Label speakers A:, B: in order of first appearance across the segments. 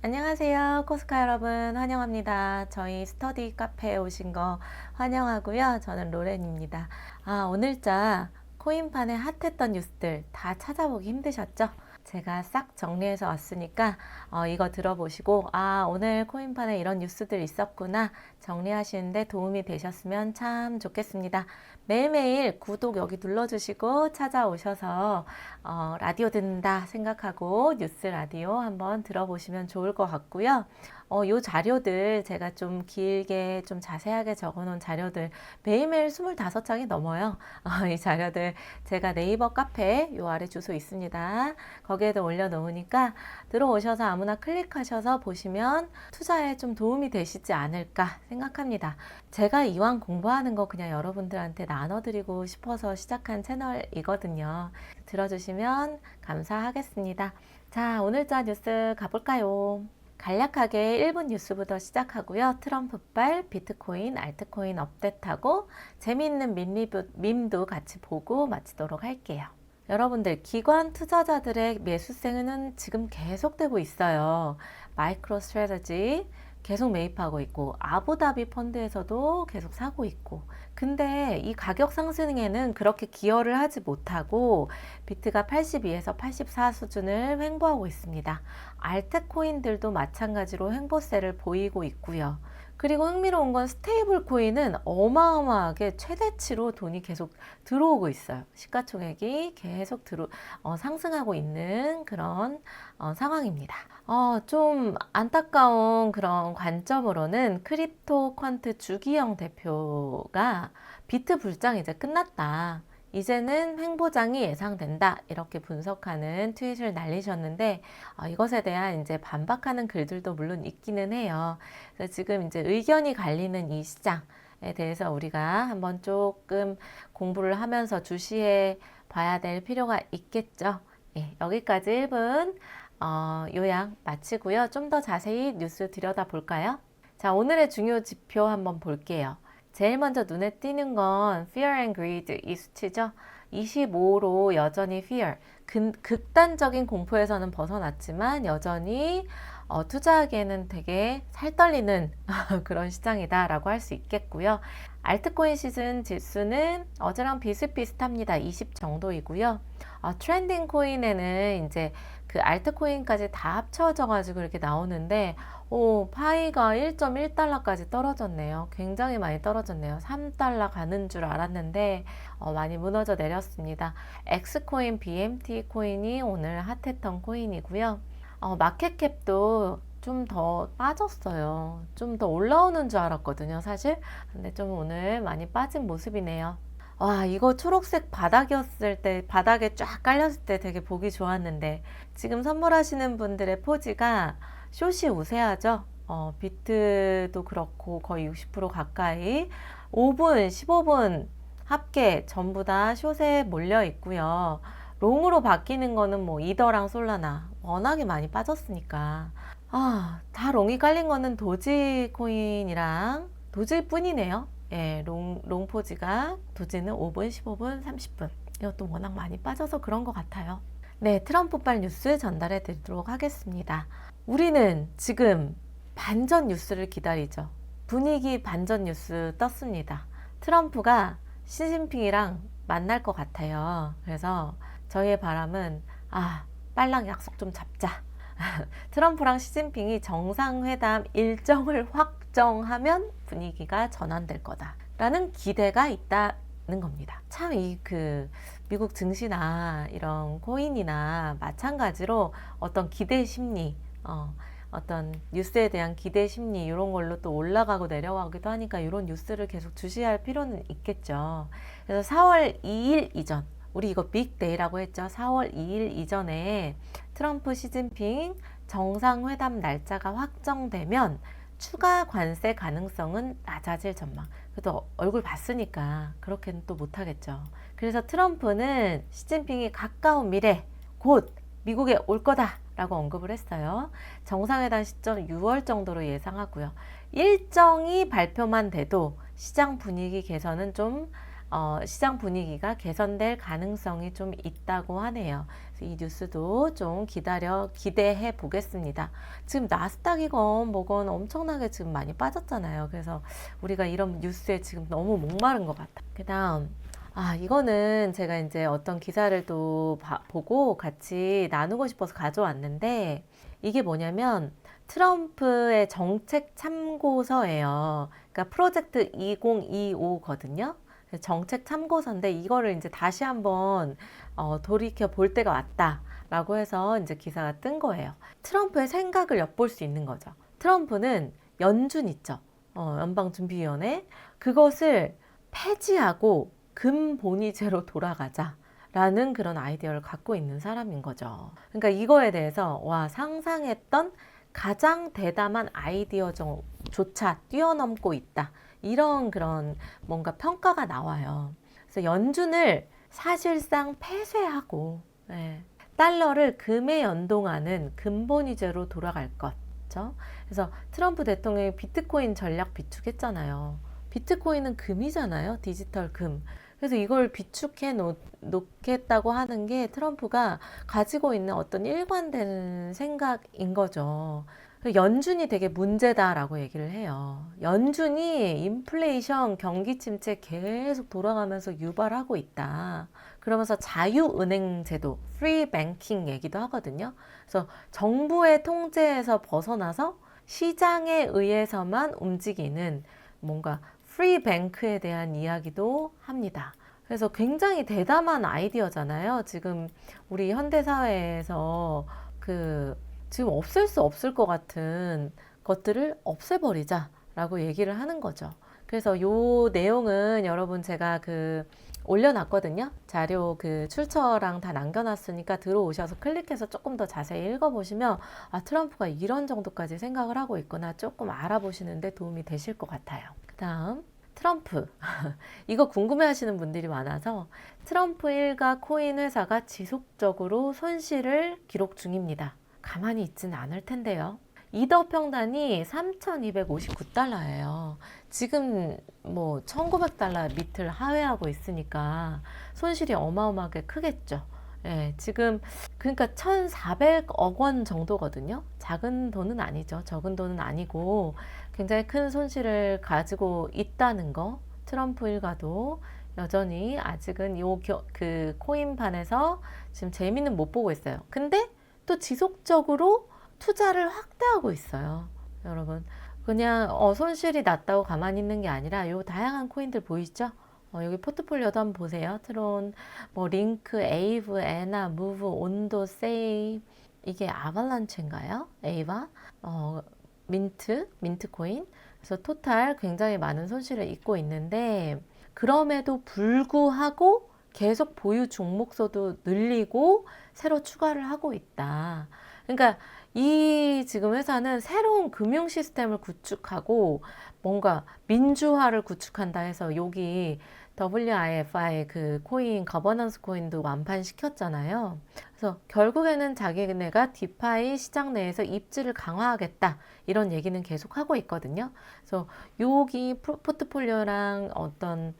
A: 안녕하세요. 코스카 여러분 환영합니다. 저희 스터디 카페에 오신 거 환영하고요. 저는 로렌입니다. 오늘자 코인판에 핫했던 뉴스들 다 찾아보기 힘드셨죠? 제가 싹 정리해서 왔으니까 이거 들어보시고 오늘 코인판에 이런 뉴스들 있었구나 정리하시는데 도움이 되셨으면 참 좋겠습니다. 매일매일 구독 여기 눌러주시고 찾아오셔서 라디오 듣는다 생각하고 뉴스 라디오 한번 들어보시면 좋을 것 같고요. 요 자료들 제가 좀 길게 좀 자세하게 적어놓은 자료들 매일매일 25장이 넘어요. 이 자료들 제가 네이버 카페 요 아래 주소 있습니다. 거기에도 올려놓으니까 들어오셔서 아무나 클릭하셔서 보시면 투자에 좀 도움이 되시지 않을까 생각합니다. 제가 이왕 공부하는 거 그냥 여러분들한테 나눠드리고 싶어서 시작한 채널이거든요. 들어주시면 감사하겠습니다. 자, 오늘자 뉴스 가볼까요? 간략하게 1분 뉴스부터 시작하고요. 트럼프발, 비트코인, 알트코인 업데이트하고 재미있는 밈도 같이 보고 마치도록 할게요. 여러분들, 기관 투자자들의 매수세는 지금 계속되고 있어요. 마이크로 스트래티지 계속 매입하고 있고 아부다비 펀드에서도 계속 사고 있고, 근데 이 가격 상승에는 그렇게 기여를 하지 못하고 비트가 82에서 84 수준을 횡보하고 있습니다. 알트코인들도 마찬가지로 횡보세를 보이고 있고요. 그리고 흥미로운 건 스테이블 코인은 어마어마하게 최대치로 돈이 계속 들어오고 있어요. 시가총액이 계속 상승하고 있는 그런 상황입니다. 좀 안타까운 그런 관점으로는 크립토 퀀트 주기영 대표가 비트 불장 이제 끝났다. 이제는 횡보장이 예상된다. 이렇게 분석하는 트윗을 날리셨는데 이것에 대한 이제 반박하는 글들도 물론 있기는 해요. 그래서 지금 이제 의견이 갈리는 이 시장에 대해서 우리가 한번 조금 공부를 하면서 주시해 봐야 될 필요가 있겠죠. 예, 여기까지 1분 요약 마치고요. 좀 더 자세히 뉴스 들여다볼까요? 자, 오늘의 중요 지표 한번 볼게요. 제일 먼저 눈에 띄는 건 Fear and Greed 이 수치죠. 25로 여전히 Fear, 극단적인 공포에서는 벗어났지만 여전히 투자하기에는 되게 살떨리는 그런 시장이다라고 할 수 있겠고요. 알트코인 시즌 지수는 어제랑 비슷비슷합니다. 20 정도이고요. 트렌딩 코인에는 이제 그 알트코인까지 다 합쳐져 가지고 이렇게 나오는데 파이가 1.1달러까지 떨어졌네요. 굉장히 많이 떨어졌네요. 3달러 가는 줄 알았는데 많이 무너져 내렸습니다. X코인, BMT 코인이 오늘 핫했던 코인이고요. 마켓캡도 좀 더 빠졌어요. 좀 더 올라오는 줄 알았거든요, 사실. 근데 좀 오늘 많이 빠진 모습이네요. 와, 이거 초록색 바닥이었을 때, 바닥에 쫙 깔렸을 때 되게 보기 좋았는데, 지금 선물하시는 분들의 포지가 숏이 우세하죠? 비트도 그렇고 거의 60% 가까이 5분, 15분 합계 전부 다 숏에 몰려 있고요. 롱으로 바뀌는 거는 뭐 이더랑 솔라나 워낙에 많이 빠졌으니까 다 롱이 깔린 거는 도지코인이랑 도지일 뿐이네요. 예, 롱 포지가 도지는 5분, 15분, 30분 이것도 워낙 많이 빠져서 그런 것 같아요. 네, 트럼프발 뉴스 전달해 드리도록 하겠습니다. 우리는 지금 반전 뉴스를 기다리죠. 분위기 반전 뉴스 떴습니다. 트럼프가 시진핑이랑 만날 것 같아요. 그래서 저희의 바람은 빨랑 약속 좀 잡자. 트럼프랑 시진핑이 정상회담 일정을 확정하면 분위기가 전환될 거다라는 기대가 있다는 겁니다. 참 미국 증시나 이런 코인이나 마찬가지로 어떤 기대 심리, 어떤 뉴스에 대한 기대 심리 이런 걸로 또 올라가고 내려가기도 하니까 이런 뉴스를 계속 주시할 필요는 있겠죠. 그래서 4월 2일 이전, 우리 이거 빅데이라고 했죠. 4월 2일 이전에 트럼프 시진핑 정상회담 날짜가 확정되면 추가 관세 가능성은 낮아질 전망. 그래도 얼굴 봤으니까 그렇게는 또 못하겠죠. 그래서 트럼프는 시진핑이 가까운 미래 곧 미국에 올 거다라고 언급을 했어요. 정상회담 시점 6월 정도로 예상하고요. 일정이 발표만 돼도 시장 분위기 개선은 좀 시장 분위기가 개선될 가능성이 좀 있다고 하네요. 그래서 이 뉴스도 좀 기대해 보겠습니다. 지금 나스닥이건 뭐건 엄청나게 지금 많이 빠졌잖아요. 그래서 우리가 이런 뉴스에 지금 너무 목마른 것 같아요. 그 다음, 이거는 제가 이제 어떤 기사를 또 보고 같이 나누고 싶어서 가져왔는데, 이게 뭐냐면 트럼프의 정책 참고서예요. 그러니까 프로젝트 2025거든요. 정책 참고서인데 이거를 이제 다시 한번 돌이켜 볼 때가 왔다라고 해서 이제 기사가 뜬 거예요. 트럼프의 생각을 엿볼 수 있는 거죠. 트럼프는 연준 있죠. 연방준비위원회. 그것을 폐지하고 근본위제로 돌아가자라는 그런 아이디어를 갖고 있는 사람인 거죠. 그러니까 이거에 대해서 상상했던 가장 대담한 아이디어조차 뛰어넘고 있다. 이런 그런 뭔가 평가가 나와요. 그래서 연준을 사실상 폐쇄하고 달러를 금에 연동하는 근본위제로 돌아갈 것. 그렇죠? 그래서 트럼프 대통령이 비트코인 전략 비축했잖아요. 비트코인은 금이잖아요. 디지털 금. 그래서 이걸 비축해 놓겠다고 하는 게 트럼프가 가지고 있는 어떤 일관된 생각인 거죠. 연준이 되게 문제다라고 얘기를 해요. 연준이 인플레이션, 경기 침체 계속 돌아가면서 유발하고 있다. 그러면서 자유은행 제도, 프리 뱅킹 얘기도 하거든요. 그래서 정부의 통제에서 벗어나서 시장에 의해서만 움직이는 뭔가 프리 뱅크에 대한 이야기도 합니다. 그래서 굉장히 대담한 아이디어잖아요. 지금 우리 현대사회에서 지금 없앨 수 없을 것 같은 것들을 없애버리자라고 얘기를 하는 거죠. 그래서 요 내용은 여러분 제가 올려놨거든요. 자료 출처랑 다 남겨놨으니까 들어오셔서 클릭해서 조금 더 자세히 읽어보시면 트럼프가 이런 정도까지 생각을 하고 있구나 조금 알아보시는데 도움이 되실 것 같아요. 그 다음 트럼프 이거 궁금해 하시는 분들이 많아서 트럼프 일가 코인 회사가 지속적으로 손실을 기록 중입니다. 가만히 있지는 않을 텐데요. 이더 평단이 3,259달러예요. 지금 뭐 1,900달러 밑을 하회하고 있으니까 손실이 어마어마하게 크겠죠. 지금 그러니까 1,400억 원 정도거든요. 작은 돈은 아니죠. 적은 돈은 아니고 굉장히 큰 손실을 가지고 있다는 거. 트럼프 일가도 여전히 아직은 코인판에서 지금 재미는 못 보고 있어요. 근데 또 지속적으로 투자를 확대하고 있어요. 여러분 그냥 손실이 났다고 가만히 있는 게 아니라 요 다양한 코인들 보이죠? 여기 포트폴리오도 한번 보세요. 트론, 링크, 에이브, 에나, 무브, 온도, 세이 이게 아발란체인가요? 에이바, 민트 코인. 그래서 토탈 굉장히 많은 손실을 입고 있는데 그럼에도 불구하고 계속 보유 종목수도 늘리고 새로 추가를 하고 있다. 그러니까 이 지금 회사는 새로운 금융 시스템을 구축하고 뭔가 민주화를 구축한다 해서 여기 WIFI 코인 거버넌스 코인도 완판시켰잖아요. 그래서 결국에는 자기네가 디파이 시장 내에서 입지를 강화하겠다 이런 얘기는 계속 하고 있거든요. 그래서 여기 포트폴리오랑 어떤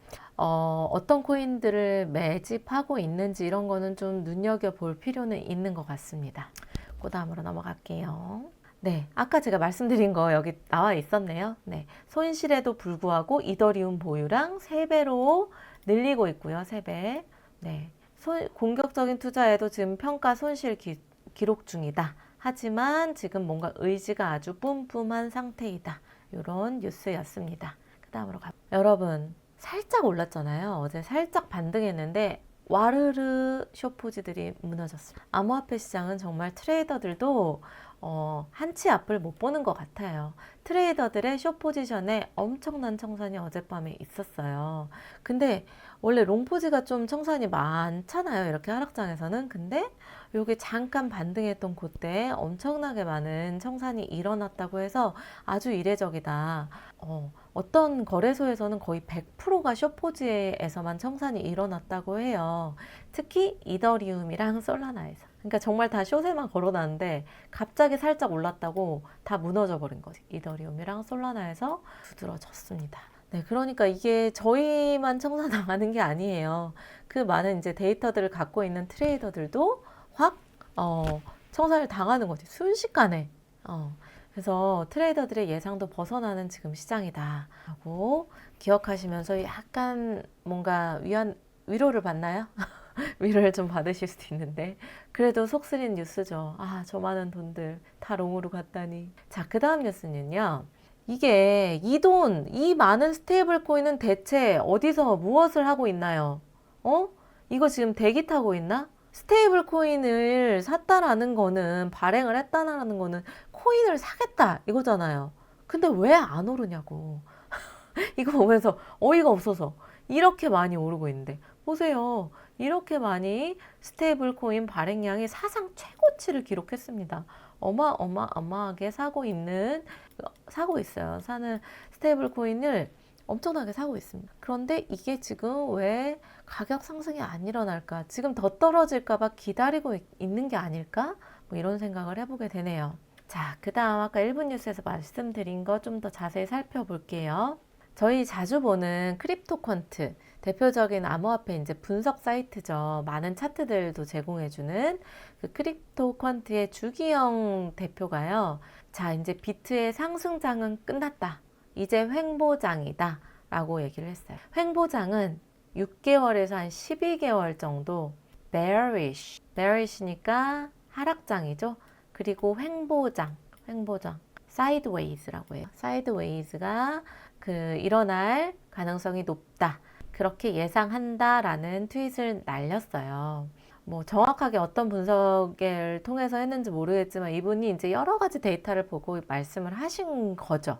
A: 코인들을 매집하고 있는지 이런 거는 좀 눈여겨볼 필요는 있는 것 같습니다. 그 다음으로 넘어갈게요. 네, 아까 제가 말씀드린 거 여기 나와 있었네요. 네, 손실에도 불구하고 이더리움 보유량 3배로 늘리고 있고요. 3배. 네, 공격적인 투자에도 지금 평가 손실 기록 중이다. 하지만 지금 뭔가 의지가 아주 뿜뿜한 상태이다. 이런 뉴스였습니다. 그 다음으로 여러분 살짝 올랐잖아요. 어제 살짝 반등했는데 와르르 쇼포지들이 무너졌습니다. 암호화폐 시장은 정말 트레이더들도 한치 앞을 못 보는 것 같아요. 트레이더들의 숏 포지션에 엄청난 청산이 어젯밤에 있었어요. 근데 원래 롱포지가 좀 청산이 많잖아요. 이렇게 하락장에서는. 근데 요게 잠깐 반등했던 그때 엄청나게 많은 청산이 일어났다고 해서 아주 이례적이다. 어떤 거래소에서는 거의 100%가 숏포지에서만 청산이 일어났다고 해요. 특히 이더리움이랑 솔라나에서. 그러니까 정말 다 숏에만 걸어놨는데 갑자기 살짝 올랐다고 다 무너져 버린 거지. 이더리움이랑 솔라나에서 두드러졌습니다. 네, 그러니까 이게 저희만 청산당하는 게 아니에요. 그 많은 이제 데이터들을 갖고 있는 트레이더들도 확, 청산을 당하는 거지. 순식간에. 어, 그래서 트레이더들의 예상도 벗어나는 지금 시장이다. 라고 기억하시면서 약간 뭔가 위로를 받나요? 위로를 좀 받으실 수도 있는데. 그래도 속 쓰린 뉴스죠. 아, 저 많은 돈들 다 롱으로 갔다니. 자, 그 다음 뉴스는요. 이게 이 돈, 이 많은 스테이블 코인은 대체 어디서 무엇을 하고 있나요? 어? 이거 지금 대기 타고 있나? 스테이블 코인을 샀다라는 거는, 발행을 했다라는 거는 코인을 사겠다 이거잖아요. 근데 왜 안 오르냐고. 이거 보면서 어이가 없어서 이렇게 많이 오르고 있는데 보세요. 이렇게 많이 스테이블 코인 발행량이 사상 최고치를 기록했습니다. 어마어마하게 사고 있어요. 사는 스테이블 코인을 엄청나게 사고 있습니다. 그런데 이게 지금 왜 가격 상승이 안 일어날까? 지금 더 떨어질까 봐 기다리고 있는 게 아닐까? 뭐 이런 생각을 해보게 되네요. 자, 그 다음 아까 1분 뉴스에서 말씀드린 거 좀 더 자세히 살펴볼게요. 저희 자주 보는 크립토퀀트, 대표적인 암호화폐 이제 분석 사이트죠. 많은 차트들도 제공해주는 그 크립토퀀트의 주기영 대표가요. 자, 이제 비트의 상승장은 끝났다. 이제 횡보장이다. 라고 얘기를 했어요. 횡보장은 6개월에서 한 12개월 정도 bearish니까 하락장이죠. 그리고 횡보장, sideways라고 해요. sideways가 일어날 가능성이 높다. 그렇게 예상한다라는 트윗을 날렸어요. 뭐 정확하게 어떤 분석을 통해서 했는지 모르겠지만 이분이 이제 여러 가지 데이터를 보고 말씀을 하신 거죠.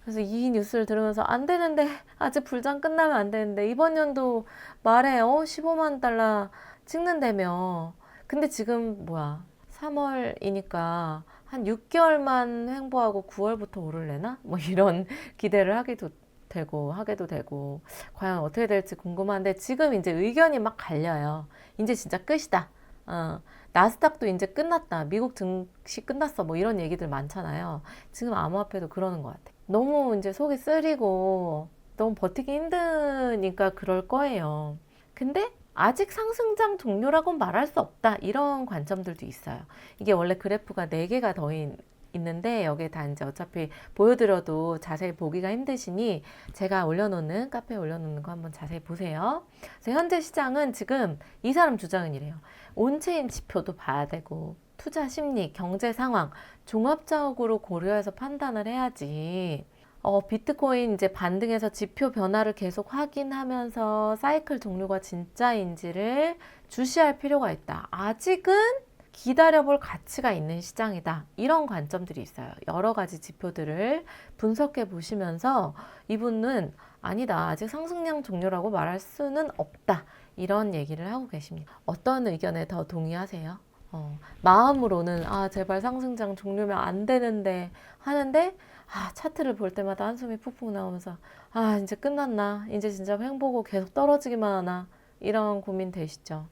A: 그래서 이 뉴스를 들으면서 안 되는데 아직 불장 끝나면 안 되는데 이번 연도 말에 15만 달러 찍는다며. 근데 지금 뭐야 3월이니까 한 6개월만 횡보하고 9월부터 오를래나? 뭐 이런 기대를 하게도 되고 과연 어떻게 될지 궁금한데 지금 이제 의견이 막 갈려요. 이제 진짜 끝이다. 나스닥도 이제 끝났다. 미국 증시 끝났어. 뭐 이런 얘기들 많잖아요. 지금 암호화폐도 그러는 것 같아. 너무 이제 속이 쓰리고 너무 버티기 힘드니까 그럴 거예요. 근데 아직 상승장 종료라고는 말할 수 없다. 이런 관점들도 있어요. 이게 원래 그래프가 4개가 더 있는데 여기에 다 이제 어차피 보여드려도 자세히 보기가 힘드시니 제가 카페에 올려놓는 거 한번 자세히 보세요. 그래서 현재 시장은 지금 이 사람 주장은 이래요. 온체인 지표도 봐야 되고 투자 심리, 경제 상황 종합적으로 고려해서 판단을 해야지. 비트코인 이제 반등해서 지표 변화를 계속 확인하면서 사이클 종료가 진짜인지를 주시할 필요가 있다. 아직은 기다려볼 가치가 있는 시장이다. 이런 관점들이 있어요. 여러 가지 지표들을 분석해 보시면서 이분은 아니다. 아직 상승량 종료라고 말할 수는 없다. 이런 얘기를 하고 계십니다. 어떤 의견에 더 동의하세요? 마음으로는 제발 상승장 종료면 안 되는데 하는데 차트를 볼 때마다 한숨이 푹푹 나오면서 이제 끝났나? 이제 진짜 횡보고 계속 떨어지기만 하나? 이런 고민 되시죠?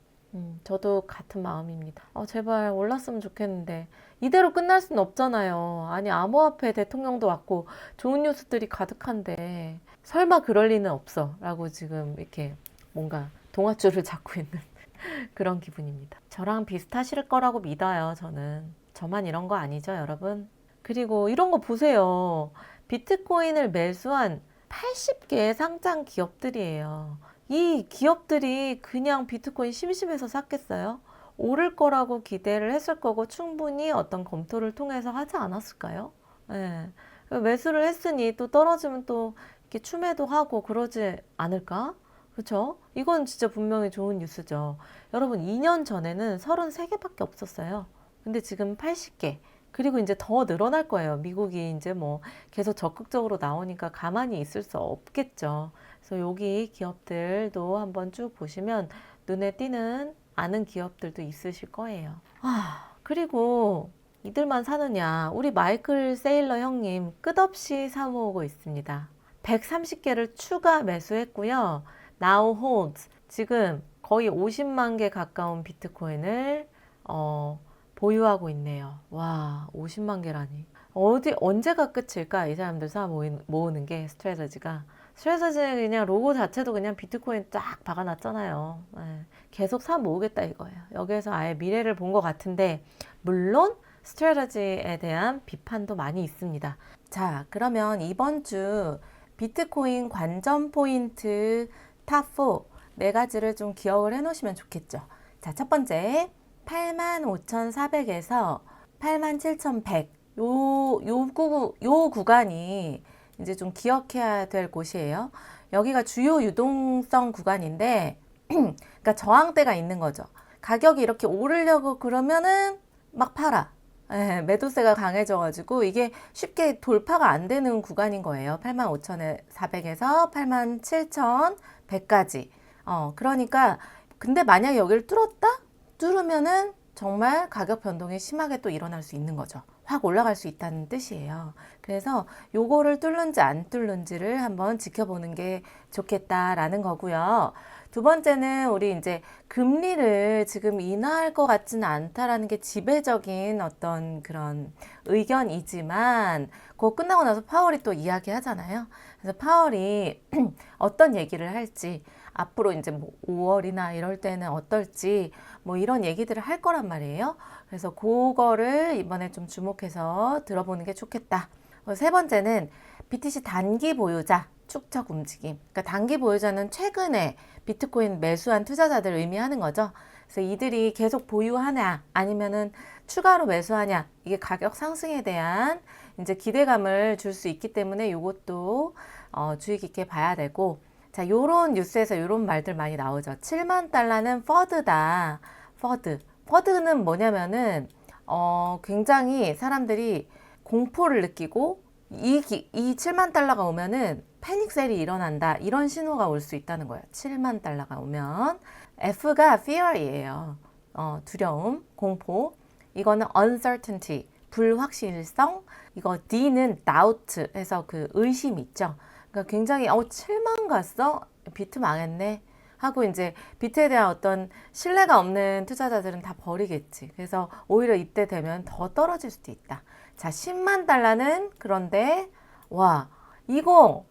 A: 저도 같은 마음입니다. 제발 올랐으면 좋겠는데 이대로 끝날 수는 없잖아요. 아니 암호화폐 대통령도 왔고 좋은 뉴스들이 가득한데 설마 그럴 리는 없어 라고 지금 이렇게 뭔가 동아줄을 잡고 있는 그런 기분입니다. 저랑 비슷하실 거라고 믿어요. 저만 이런 거 아니죠, 여러분? 그리고 이런 거 보세요. 비트코인을 매수한 80개의 상장 기업들이에요. 이 기업들이 그냥 비트코인 심심해서 샀겠어요? 오를 거라고 기대를 했을 거고 충분히 어떤 검토를 통해서 하지 않았을까요? 네. 매수를 했으니 또 떨어지면 또 이렇게 추매도 하고 그러지 않을까? 그렇죠? 이건 진짜 분명히 좋은 뉴스죠. 여러분 2년 전에는 33개밖에 없었어요. 근데 지금 80개. 그리고 이제 더 늘어날 거예요. 미국이 이제 뭐 계속 적극적으로 나오니까 가만히 있을 수 없겠죠. 그래서 여기 기업들도 한번 쭉 보시면 눈에 띄는 아는 기업들도 있으실 거예요. 그리고 이들만 사느냐. 우리 마이클 세일러 형님 끝없이 사모으고 있습니다. 130개를 추가 매수했고요. Now holds. 지금 거의 50만 개 가까운 비트코인을 보유하고 있네요. 와, 50만 개라니. 언제가 끝일까? 이 사람들 모으는 게 스트레터지가. 스트레터지 그냥 로고 자체도 그냥 비트코인 쫙 박아놨잖아요. 예, 계속 사 모으겠다 이거예요. 여기에서 아예 미래를 본 것 같은데, 물론 스트레터지에 대한 비판도 많이 있습니다. 자, 그러면 이번 주 비트코인 관전 포인트 탑4 네 가지를 좀 기억을 해 놓으시면 좋겠죠. 자, 첫 번째, 85,400에서 87,100. 요 구간이 이제 좀 기억해야 될 곳이에요. 여기가 주요 유동성 구간인데, 그러니까 저항대가 있는 거죠. 가격이 이렇게 오르려고 그러면은 막 팔아. 예, 매도세가 강해져가지고 이게 쉽게 돌파가 안 되는 구간인 거예요. 85,400에서 87,100까지. 그러니까 근데 만약에 여기를 뚫으면은 정말 가격 변동이 심하게 또 일어날 수 있는 거죠. 확 올라갈 수 있다는 뜻이에요. 그래서 요거를 뚫는지 안 뚫는지를 한번 지켜보는 게 좋겠다라는 거고요. 두 번째는 우리 이제 금리를 지금 인하할 것 같지는 않다라는 게 지배적인 어떤 그런 의견이지만 그거 끝나고 나서 파월이 또 이야기하잖아요. 그래서 파월이 어떤 얘기를 할지 앞으로 이제 뭐 5월이나 이럴 때는 어떨지 뭐 이런 얘기들을 할 거란 말이에요. 그래서 그거를 이번에 좀 주목해서 들어보는 게 좋겠다. 세 번째는 BTC 단기 보유자 축적 움직임. 그러니까 단기 보유자는 최근에 비트코인 매수한 투자자들을 의미하는 거죠. 그래서 이들이 계속 보유하냐 아니면은 추가로 매수하냐 이게 가격 상승에 대한 이제 기대감을 줄 수 있기 때문에 이것도 주의 깊게 봐야 되고 자, 요런 뉴스에서 요런 말들 많이 나오죠. 7만 달러는 퍼드다. 퍼드는 뭐냐면은 굉장히 사람들이 공포를 느끼고 이 7만 달러가 오면은 패닉셀이 일어난다. 이런 신호가 올 수 있다는 거예요. 7만 달러가 오면. F가 fear이에요. 두려움, 공포. 이거는 uncertainty, 불확실성. 이거 D는 doubt 해서 그 의심 있죠. 그러니까 굉장히 7만 갔어? 비트 망했네. 하고 이제 비트에 대한 어떤 신뢰가 없는 투자자들은 다 버리겠지. 그래서 오히려 이때 되면 더 떨어질 수도 있다. 자, 10만 달러는 그런데 와, 이거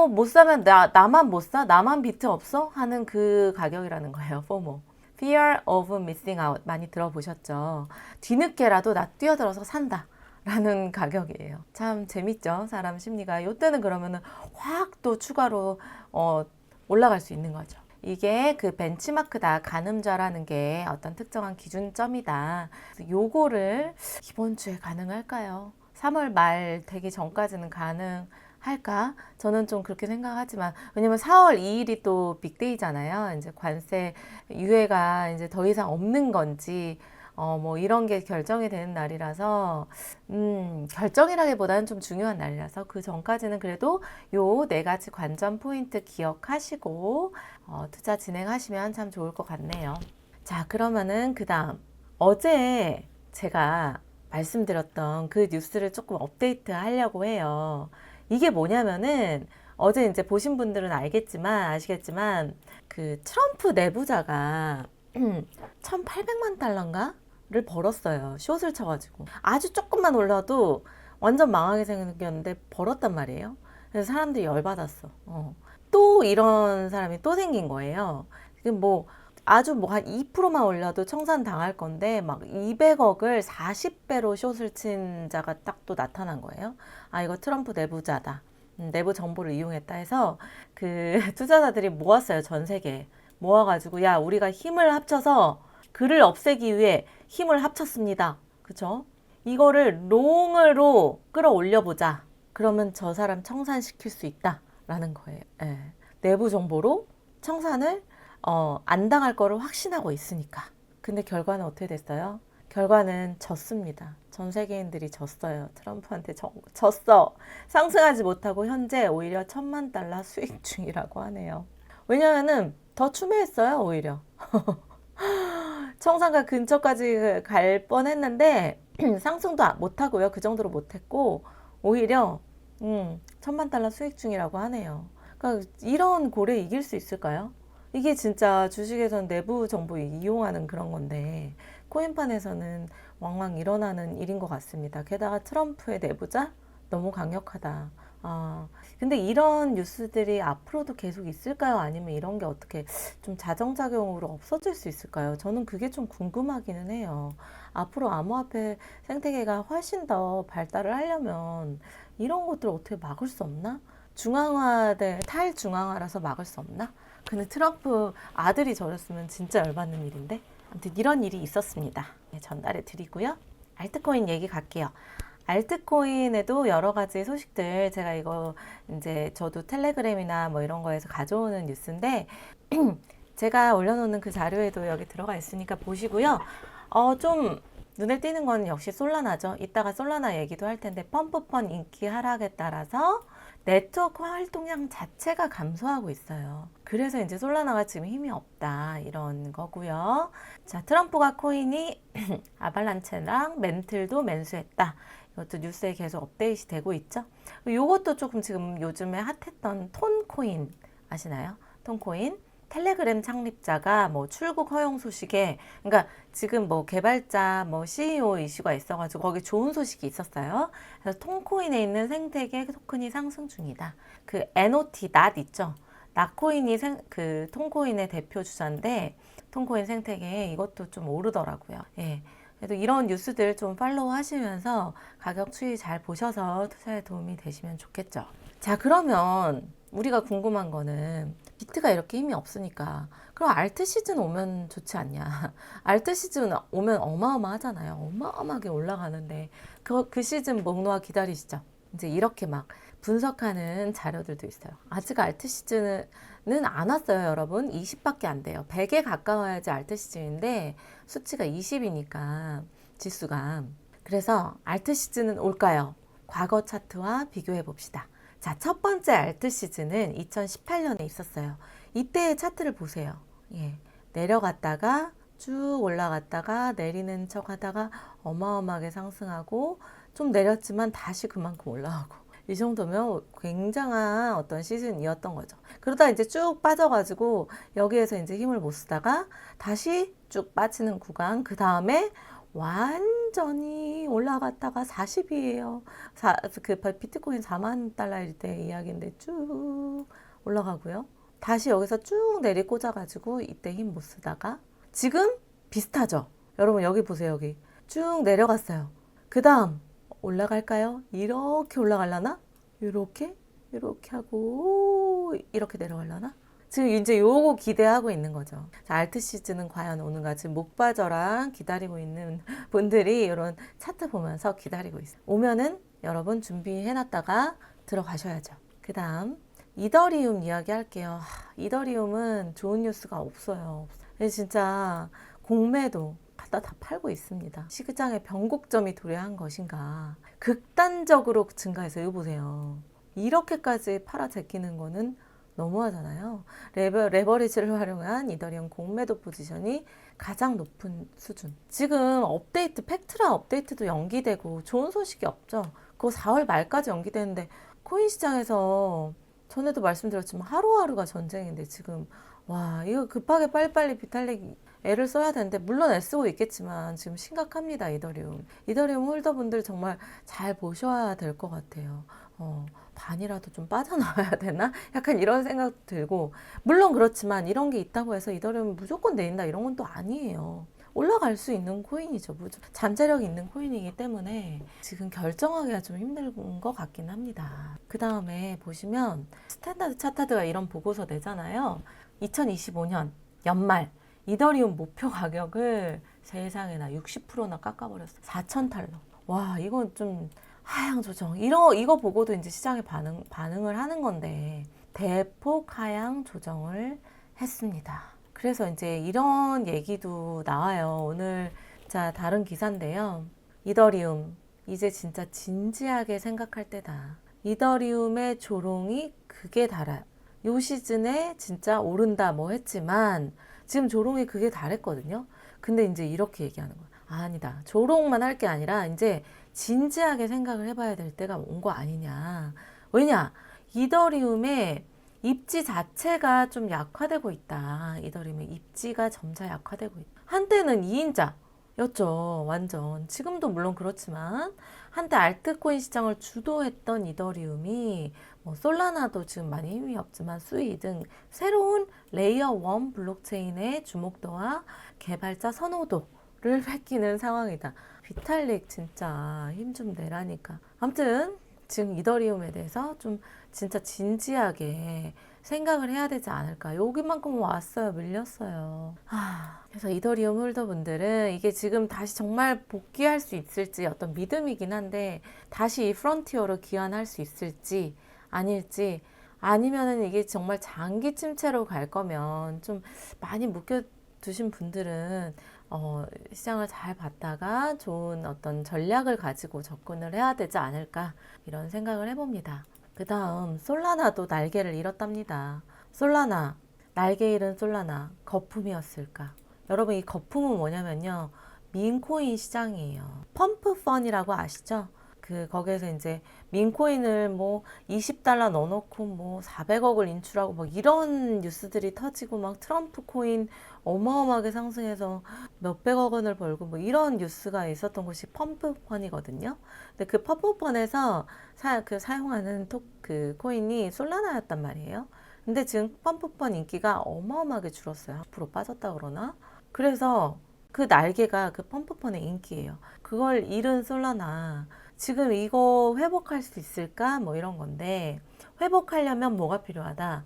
A: 못 사면 나만 못 사? 나만 비트 없어? 하는 그 가격이라는 거예요. FOMO. Fear of Missing Out 많이 들어보셨죠? 뒤늦게라도 나 뛰어들어서 산다. 라는 가격이에요. 참 재밌죠? 사람 심리가. 이때는 그러면은 확 또 추가로 올라갈 수 있는 거죠. 이게 그 벤치마크다. 가늠자라는 게 어떤 특정한 기준점이다. 요거를 이번 주에 가능할까요? 3월 말 되기 전까지는 가능할까? 저는 좀 그렇게 생각하지만 왜냐면 4월 2일이 또 빅데이잖아요. 이제 관세 유예가 이제 더 이상 없는 건지 뭐 이런 게 결정이 되는 날이라서 결정이라기보다는 좀 중요한 날이라서 그 전까지는 그래도 요 네 가지 관전 포인트 기억하시고 투자 진행하시면 참 좋을 것 같네요. 자, 그러면은 그 다음 어제 제가 말씀드렸던 그 뉴스를 조금 업데이트 하려고 해요. 이게 뭐냐면은 어제 이제 보신 분들은 아시겠지만 그 트럼프 내부자가 1,800만 달러인가? 를 벌었어요. 숏을 쳐가지고. 아주 조금만 올라도 완전 망하게 생겼는데 벌었단 말이에요. 그래서 사람들이 열받았어. 또 이런 사람이 또 생긴 거예요. 지금 뭐 아주 뭐 한 2%만 올려도 청산 당할 건데 막 200억을 40배로 숏을 친 자가 딱 또 나타난 거예요. 아, 이거 트럼프 내부자다. 내부 정보를 이용했다 해서 그 투자자들이 모았어요. 전 세계에. 모아가지고 야, 우리가 힘을 합쳐서 그를 없애기 위해 힘을 합쳤습니다. 그쵸? 이거를 롱으로 끌어올려보자. 그러면 저 사람 청산시킬 수 있다. 라는 거예요. 예. 내부 정보로 청산을 안 당할 거를 확신하고 있으니까. 근데 결과는 어떻게 됐어요? 결과는 졌습니다. 전 세계인들이 졌어요. 트럼프한테 졌어. 상승하지 못하고 현재 오히려 1,000만 달러 수익 중이라고 하네요. 왜냐면은 더 추매했어요. 오히려. 청산가 근처까지 갈 뻔했는데 상승도 못하고요. 그 정도로 못했고 오히려 1,000만 달러 수익 중이라고 하네요. 그러니까 이런 고래 이길 수 있을까요? 이게 진짜 주식에선 내부 정보 이용하는 그런 건데 코인판에서는 왕왕 일어나는 일인 것 같습니다. 게다가 트럼프의 내부자 너무 강력하다. 근데 이런 뉴스들이 앞으로도 계속 있을까요? 아니면 이런 게 어떻게 좀 자정작용으로 없어질 수 있을까요? 저는 그게 좀 궁금하기는 해요. 앞으로 암호화폐 생태계가 훨씬 더 발달을 하려면 이런 것들을 어떻게 막을 수 없나? 중앙화돼 탈중앙화라서 막을 수 없나? 근데 트럼프 아들이 저랬으면 진짜 열받는 일인데. 아무튼 이런 일이 있었습니다. 네, 전달해 드리고요. 알트코인 얘기 갈게요. 알트코인에도 여러 가지 소식들, 제가 이거 이제 저도 텔레그램이나 뭐 이런 거에서 가져오는 뉴스인데 제가 올려놓는 그 자료에도 여기 들어가 있으니까 보시고요. 좀 눈에 띄는 건 역시 솔라나죠. 이따가 솔라나 얘기도 할 텐데 펌프펀 인기 하락에 따라서 네트워크 활동량 자체가 감소하고 있어요. 그래서 이제 솔라나가 지금 힘이 없다 이런 거고요. 자, 트럼프가 코인이 아발란체랑 멘틀도 매수했다. 이것도 뉴스에 계속 업데이트 되고 있죠. 이것도 조금 지금 요즘에 핫했던 톤코인 아시나요? 톤코인. 텔레그램 창립자가 뭐 출국 허용 소식에, 그러니까 지금 뭐 개발자 뭐 CEO 이슈가 있어가지고 거기 좋은 소식이 있었어요. 그래서 톤코인에 있는 생태계 토큰이 상승 중이다. 그 NOT, NOT 있죠. 나코인이 그 톤코인의 대표 주자인데 톤코인 생태계에 이것도 좀 오르더라고요. 예. 그래도 이런 뉴스들 좀 팔로우 하시면서 가격 추이 잘 보셔서 투자에 도움이 되시면 좋겠죠. 자, 그러면 우리가 궁금한 거는 비트가 이렇게 힘이 없으니까 그럼 알트 시즌 오면 좋지 않냐. 알트 시즌 오면 어마어마하잖아요. 어마어마하게 올라가는데 그 시즌 목놓아 기다리시죠. 이제 이렇게 막 분석하는 자료들도 있어요. 아직 알트 시즌은 안 왔어요, 여러분. 20밖에 안 돼요. 100에 가까워야지 알트 시즌인데 수치가 20이니까 지수가. 그래서 알트 시즌은 올까요? 과거 차트와 비교해 봅시다. 자, 첫 번째 알트 시즌은 2018년에 있었어요. 이때의 차트를 보세요. 예, 내려갔다가 쭉 올라갔다가 내리는 척 하다가 어마어마하게 상승하고 좀 내렸지만 다시 그만큼 올라가고 이 정도면 굉장한 어떤 시즌이었던 거죠. 그러다 이제 쭉 빠져가지고 여기에서 이제 힘을 못 쓰다가 다시 쭉 빠지는 구간, 그 다음에 완전히 올라갔다가 40이에요. 그 비트코인 4만 달러일 때 이야기인데 쭉 올라가고요. 다시 여기서 쭉 내리 꽂아가지고 이때 힘 못 쓰다가 지금 비슷하죠. 여러분 여기 보세요. 여기 쭉 내려갔어요. 그 다음 올라갈까요? 이렇게 올라갈라나? 이렇게 하고 이렇게 내려갈라나? 지금 이제 요거 기대하고 있는 거죠. 자, 알트 시즌은 과연 오는가? 지금 목바저랑 기다리고 있는 분들이 이런 차트 보면서 기다리고 있어요. 오면은 여러분 준비해놨다가 들어가셔야죠. 그 다음 이더리움 이야기 할게요. 이더리움은 좋은 뉴스가 없어요. 진짜 공매도 갖다 다 팔고 있습니다. 시장에 변곡점이 도래한 것인가. 극단적으로 증가해서 이거 보세요. 이렇게까지 팔아 제끼는 거는 너무하잖아요. 레버리지를 활용한 이더리움 공매도 포지션이 가장 높은 수준. 지금 업데이트, 팩트라 업데이트도 연기되고 좋은 소식이 없죠. 그거 4월 말까지 연기되는데 코인 시장에서 전에도 말씀드렸지만 하루하루가 전쟁인데 지금 와 이거 급하게 빨리빨리 비탈릭 애를 써야 되는데 물론 애쓰고 있겠지만 지금 심각합니다. 이더리움 홀더분들 정말 잘 보셔야 될 것 같아요. 반이라도 좀 빠져나와야 되나? 약간 이런 생각도 들고 물론 그렇지만 이런 게 있다고 해서 이더리움 무조건 내린다 이런 건 또 아니에요. 올라갈 수 있는 코인이죠. 잠재력이 있는 코인이기 때문에 지금 결정하기가 좀 힘든 것 같긴 합니다. 그 다음에 보시면 스탠다드 차타드가 이런 보고서 내잖아요. 2025년 연말 이더리움 목표 가격을 세상에나 60%나 깎아버렸어. 4,000달러. 와, 이건 좀 하향 조정. 이거 보고도 이제 시장에 반응을 하는 건데 대폭 하향 조정을 했습니다. 그래서 이제 이런 얘기도 나와요. 오늘 자 다른 기사인데요. 이더리움 이제 진짜 진지하게 생각할 때다. 이더리움의 조롱이 극에 달아. 요 시즌에 진짜 오른다 뭐 했지만 지금 조롱이 극에 달했거든요. 근데 이제 이렇게 얘기하는 거야. 아니다. 조롱만 할 게 아니라 이제 진지하게 생각을 해봐야 될 때가 온 거 아니냐. 왜냐? 이더리움의 입지 자체가 좀 약화되고 있다. 이더리움의 입지가 점차 약화되고 있다. 한때는 2인자. 였죠. 완전. 지금도 물론 그렇지만 한때 알트코인 시장을 주도했던 이더리움이 뭐 솔라나도 지금 많이 힘이 없지만 수이 등 새로운 레이어 1 블록체인의 주목도와 개발자 선호도를 뺏기는 상황이다. 비탈릭 진짜 힘 좀 내라니까. 아무튼 지금 이더리움에 대해서 좀 진짜 진지하게 생각을 해야 되지 않을까. 여기만큼 왔어요. 밀렸어요. 그래서 이더리움 홀더분들은 이게 지금 다시 정말 복귀할 수 있을지 어떤 믿음이긴 한데 다시 이 프론티어로 귀환할 수 있을지 아닐지 아니면은 이게 정말 장기 침체로 갈 거면 좀 많이 묶여두신 분들은 시장을 잘 봤다가 좋은 어떤 전략을 가지고 접근을 해야 되지 않을까 이런 생각을 해봅니다. 그 다음 솔라나도 날개를 잃었답니다. 솔라나, 날개 잃은 솔라나, 거품이었을까? 여러분 이 거품은 뭐냐면요. 민코인 시장이에요. 펌프펀이라고 아시죠? 거기에서 이제 민코인을 뭐 20달러 넣어놓고 뭐 400억을 인출하고 뭐 이런 뉴스들이 터지고 막 트럼프 코인 어마어마하게 상승해서 몇백억 원을 벌고 뭐 이런 뉴스가 있었던 곳이 펌프펀이거든요. 근데 그 펌프펀에서 사용하는 그 코인이 솔라나였단 말이에요. 근데 지금 펌프펀 인기가 어마어마하게 줄었어요. 앞으로 빠졌다 그러나? 그래서 그 날개가 그 펌프펀의 인기예요. 그걸 잃은 솔라나 지금 이거 회복할 수 있을까? 뭐 이런 건데 회복하려면 뭐가 필요하다?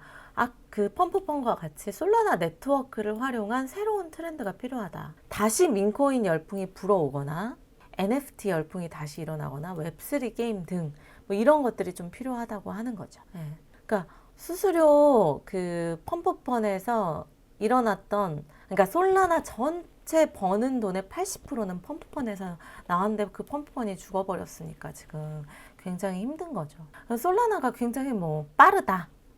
A: 그 펌프펀과 같이 솔라나 네트워크를 활용한 새로운 트렌드가 필요하다. 다시 민코인 열풍이 불어오거나 NFT 열풍이 다시 일어나거나 웹3 게임 등 뭐 이런 것들이 좀 필요하다고 하는 거죠. 네. 그러니까 수수료 그 펌프펀에서 일어났던 그러니까 솔라나 전체 버는 돈의 80%는 펌프펀에서 나왔는데 그 펌프펀이 죽어버렸으니까 지금 굉장히 힘든 거죠. 솔라나가 굉장히 뭐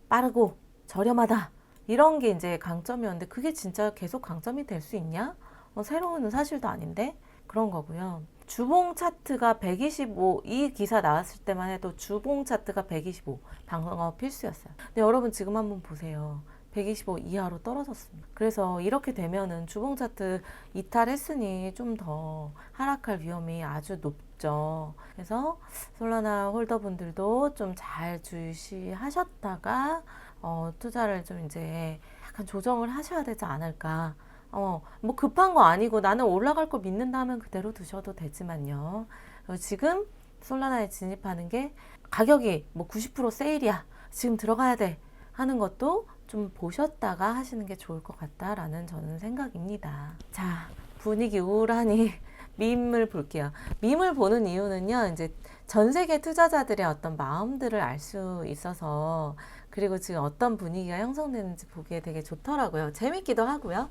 A: 빠르고 저렴하다 이런 게 이제 강점이었는데 그게 진짜 계속 강점이 될 수 있냐? 새로운 사실도 아닌데 그런 거고요. 주봉 차트가 125, 이 기사 나왔을 때만 해도 주봉 차트가 125 방어 필수였어요. 근데 여러분 지금 한번 보세요. 125 이하로 떨어졌습니다. 그래서 이렇게 되면은 주봉 차트 이탈했으니 좀 더 하락할 위험이 아주 높죠. 그래서 솔라나 홀더분들도 좀 잘 주시하셨다가 투자를 좀 이제 약간 조정을 하셔야 되지 않을까. 뭐 급한 거 아니고 나는 올라갈 거 믿는다 하면 그대로 두셔도 되지만요. 지금 솔라나에 진입하는 게 가격이 뭐 90% 세일이야. 지금 들어가야 돼. 하는 것도 좀 보셨다가 하시는 게 좋을 것 같다라는 저는 생각입니다. 자, 분위기 우울하니 밈을 볼게요. 밈을 보는 이유는요, 이제 전 세계 투자자들의 어떤 마음들을 알 수 있어서 그리고 지금 어떤 분위기가 형성되는지 보기에 되게 좋더라고요. 재밌기도 하고요.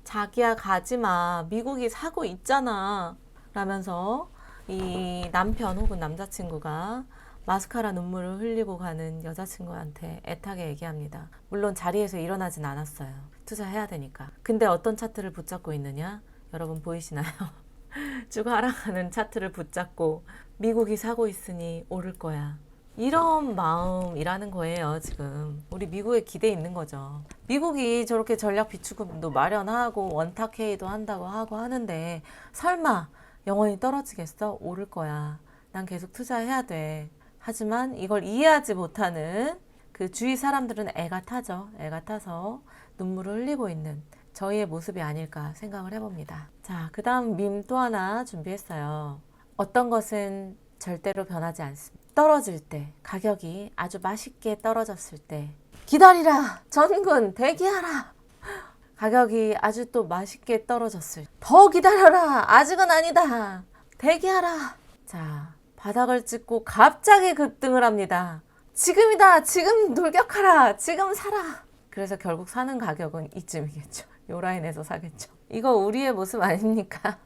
A: 자기야 가지마. 미국이 사고 있잖아. 라면서 이 남편 혹은 남자친구가 마스카라 눈물을 흘리고 가는 여자친구한테 애타게 얘기합니다. 물론 자리에서 일어나진 않았어요. 투자해야 되니까. 근데 어떤 차트를 붙잡고 있느냐? 여러분 보이시나요? 쭉 하락하는 차트를 붙잡고 미국이 사고 있으니 오를 거야. 이런 마음이라는 거예요, 지금. 우리 미국에 기대 있는 거죠. 미국이 저렇게 전략 비축금도 마련하고 원탁 회의도 한다고 하고 하는데 설마 영원히 떨어지겠어? 오를 거야. 난 계속 투자해야 돼. 하지만 이걸 이해하지 못하는 그 주위 사람들은 애가 타죠. 애가 타서 눈물을 흘리고 있는 저희의 모습이 아닐까 생각을 해봅니다. 자, 그 다음 밈 또 하나 준비했어요. 어떤 것은 절대로 변하지 않습니다. 떨어질 때, 가격이 아주 맛있게 떨어졌을 때 기다리라! 전군 대기하라! 가격이 아주 또 맛있게 떨어졌을 때 더 기다려라! 아직은 아니다! 대기하라! 자, 바닥을 찍고 갑자기 급등을 합니다. 지금이다! 지금 돌격하라! 지금 사라! 그래서 결국 사는 가격은 이쯤이겠죠. 요 라인에서 사겠죠. 이거 우리의 모습 아닙니까?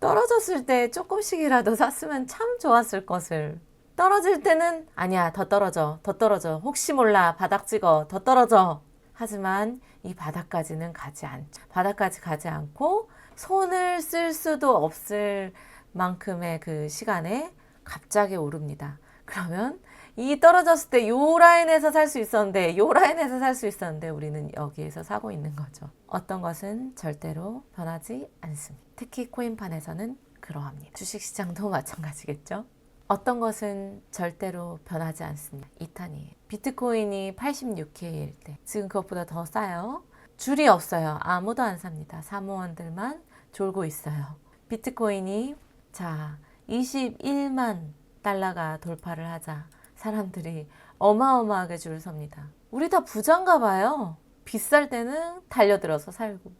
A: 떨어졌을 때 조금씩이라도 샀으면 참 좋았을 것을. 떨어질 때는 아니야, 더 떨어져, 더 떨어져. 혹시 몰라, 바닥 찍어, 더 떨어져. 하지만 이 바닥까지는 가지 않죠. 바닥까지 가지 않고 손을 쓸 수도 없을 만큼의 그 시간에 갑자기 오릅니다. 그러면 이 떨어졌을 때 요 라인에서 살 수 있었는데 요 라인에서 살 수 있었는데 우리는 여기에서 사고 있는 거죠. 어떤 것은 절대로 변하지 않습니다. 특히 코인판에서는 그러합니다. 주식시장도 마찬가지겠죠. 어떤 것은 절대로 변하지 않습니다. 2탄이에요. 비트코인이 86K일 때 지금 그것보다 더 싸요. 줄이 없어요. 아무도 안 삽니다. 사모원들만 졸고 있어요. 비트코인이 자 21만 달러가 돌파를 하자 사람들이 어마어마하게 줄을 섭니다. 우리 다 부자인가 봐요. 비쌀 때는 달려들어서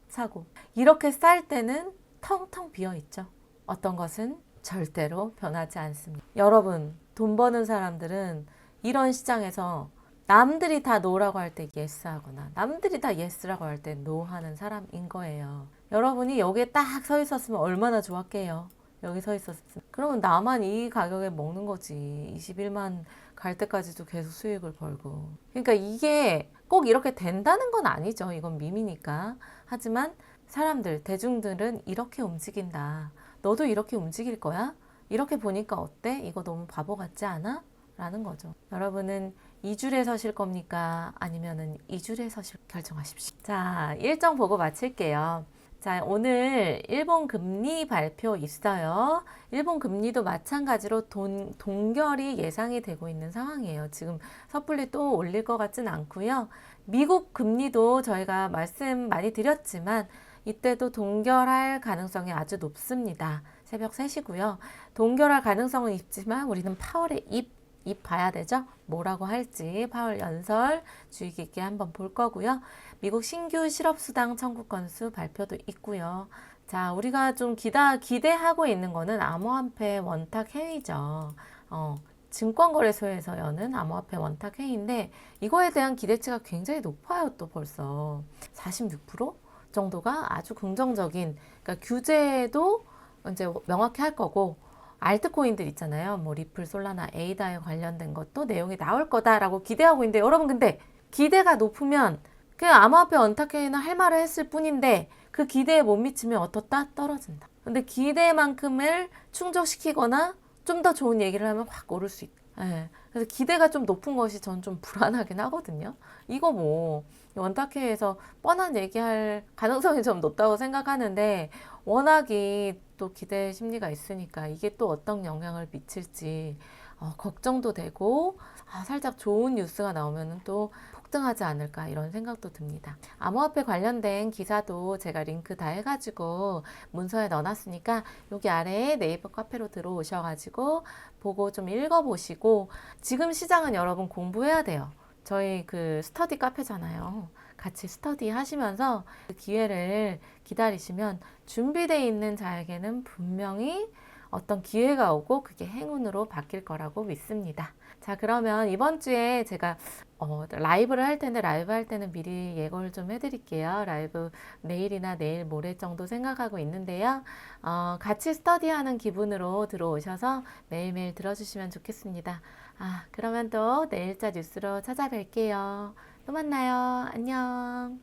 A: 사고 이렇게 쌀 때는 텅텅 비어있죠. 어떤 것은 절대로 변하지 않습니다. 여러분, 돈 버는 사람들은 이런 시장에서 남들이 다 노라고 할 때 예스 하거나 남들이 다 예스라고 할 때 노 하는 사람인 거예요. 여러분이 여기에 딱 서 있었으면 얼마나 좋았게요. 여기 서 있었으면. 그러면 나만 이 가격에 먹는 거지. 21만 갈 때까지도 계속 수익을 벌고. 그러니까 이게 꼭 이렇게 된다는 건 아니죠. 이건 밈이니까. 하지만 사람들, 대중들은 이렇게 움직인다. 너도 이렇게 움직일 거야? 이렇게 보니까 어때? 이거 너무 바보 같지 않아? 라는 거죠. 여러분은 2줄에 서실 겁니까? 아니면은 2줄에 서실 결정하십시오. 자, 일정 보고 마칠게요. 자, 오늘 일본 금리 발표 있어요. 일본 금리도 마찬가지로 동결이 예상이 되고 있는 상황이에요. 지금 섣불리 또 올릴 것 같진 않고요. 미국 금리도 저희가 말씀 많이 드렸지만 이때도 동결할 가능성이 아주 높습니다. 새벽 3시고요. 동결할 가능성은 있지만 우리는 파월의 입 봐야 되죠? 뭐라고 할지 파월 연설 주의 깊게 한번 볼 거고요. 미국 신규 실업수당 청구 건수 발표도 있고요. 자, 우리가 좀 기대하고 있는 거는 암호화폐 원탁 회의죠. 증권거래소에서 여는 암호화폐 원탁 회의인데 이거에 대한 기대치가 굉장히 높아요. 또 벌써 46% 정도가 아주 긍정적인, 그러니까 규제도 이제 명확히 할 거고 알트코인들 있잖아요. 뭐 리플, 솔라나, 에이다에 관련된 것도 내용이 나올 거다라고 기대하고 있는데 여러분 근데 기대가 높으면 그 암호화폐 원탁회의는 할 말을 했을 뿐인데 그 기대에 못 미치면 어떻다? 떨어진다. 근데 기대만큼을 충족시키거나 좀 더 좋은 얘기를 하면 확 오를 수 있다. 예. 그래서 기대가 좀 높은 것이 전 좀 불안하긴 하거든요. 이거 뭐 원탁회에서 뻔한 얘기할 가능성이 좀 높다고 생각하는데 워낙이 또 기대 심리가 있으니까 이게 또 어떤 영향을 미칠지 걱정도 되고 살짝 좋은 뉴스가 나오면 또 폭등하지 않을까 이런 생각도 듭니다. 암호화폐 관련된 기사도 제가 링크 다 해가지고 문서에 넣어놨으니까 여기 아래에 네이버 카페로 들어오셔가지고 보고 좀 읽어보시고 지금 시장은 여러분 공부해야 돼요. 저희 그 스터디 카페잖아요. 같이 스터디 하시면서 그 기회를 기다리시면 준비되어 있는 자에게는 분명히 어떤 기회가 오고 그게 행운으로 바뀔 거라고 믿습니다. 자, 그러면 이번 주에 제가 라이브를 할 텐데 라이브 할 때는 미리 예고를 좀 해드릴게요. 라이브 내일이나 내일 모레 정도 생각하고 있는데요. 같이 스터디하는 기분으로 들어오셔서 매일매일 들어주시면 좋겠습니다. 그러면 또 내일자 뉴스로 찾아뵐게요. 또 만나요. 안녕.